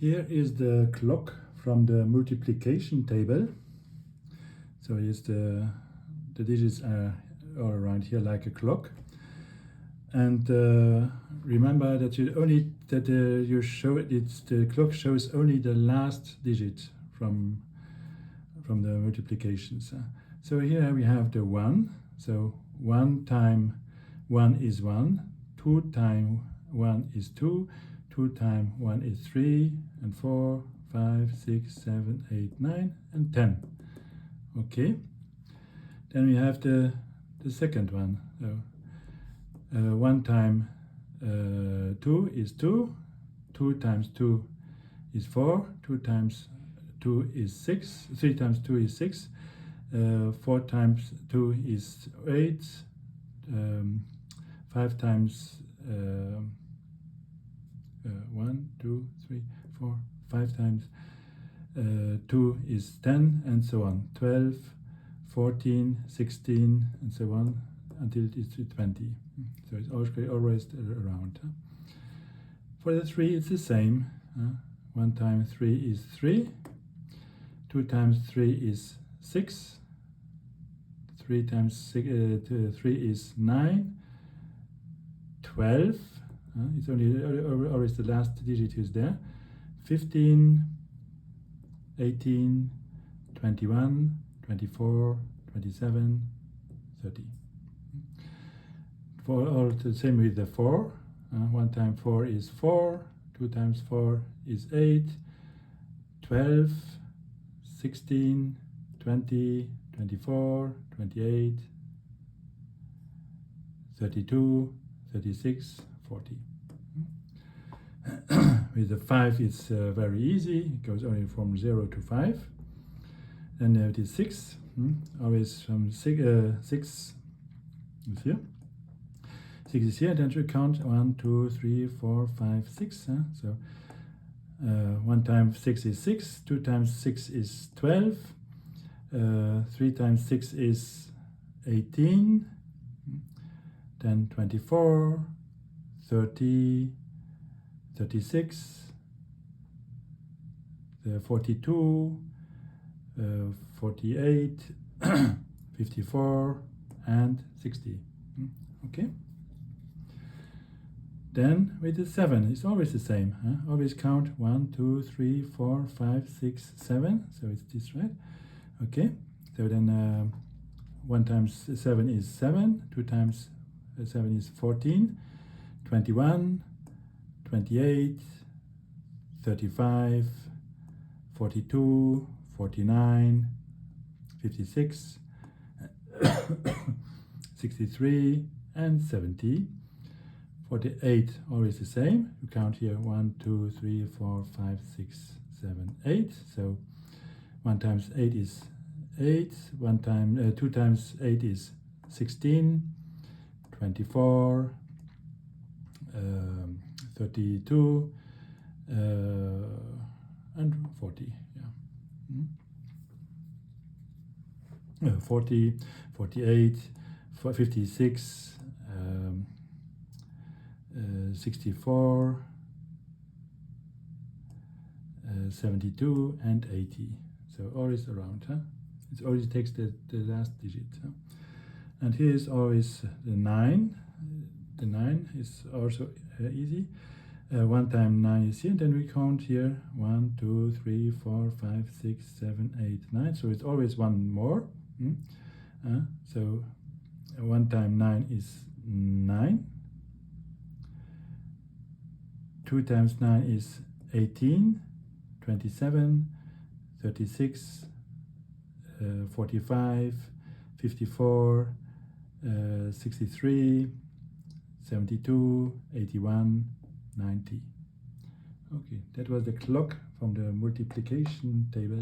Here is the clock from the multiplication table. So here's the digits are all around here like a clock. And remember that the clock shows only the last digit from the multiplications. So here we have the 1. So 1 times 1 is 1, 2 times 1 is 2, 2 times 1 is 3, and 4, 5, 6, 7, 8, 9, and 10. Okay. Then we have the second one. So 1 times 2 is 2, 2 times 2 is 4, 2 times 2 is 6, 3 times 2 is 6, 4 times 2 is 8, 5 times 1, 2, 3, 4, 5 times 2 is 10, and so on. 12, 14, 16, and so on until it's 20. So it's always around. For the 3, it's the same. 1 times 3 is 3. 2 times 3 is 6. 3 times 3 is 9. 12. It's only always the last digit is there. 15, 18, 21, 24, 27, 30. For all the same with the 4. 1 times 4 is 4. 2 times 4 is 8. 12, 16, 20, 24, 28, 32, 36, 40. With the 5 it's very easy. It goes only from 0 to 5. Then there it is 6. Always from 6 is here. 6 is here. Then you count 1, 2, 3, 4, 5, 6. So 1 times 6 is 6. 2 times 6 is 12. 3 times 6 is 18. Then 24, 30, 36, 42, 48, 54, and 60. Okay. Then with the 7, it's always the same. Always count 1, 2, 3, 4, 5, 6, 7. So it's this, right? Okay. So then 1 times 7 is 7. 2 times 7 is 14. 21, 28, 35, 42, 49, 56, 63, and 70. 48, always the same. You count here 1, 2, 3, 4, 5, 6, 7, 8. So 1 times 8 is 8. 2 times 8 is 16. 24, 32, and 40. Yeah. 40, 48, 56, 64, 72, and 80. So always around. It always takes the last digit. And here is always the 9. The 9 is also easy. 1 times 9 is here. Then we count here 1, 2, 3, 4, 5, 6, 7, 8, 9. So it's always one more. So 1 times 9 is 9. 2 times 9 is 18, 27, 36, 45, 54, 63, 72, 81, 90. Okay, that was the clock from the multiplication table.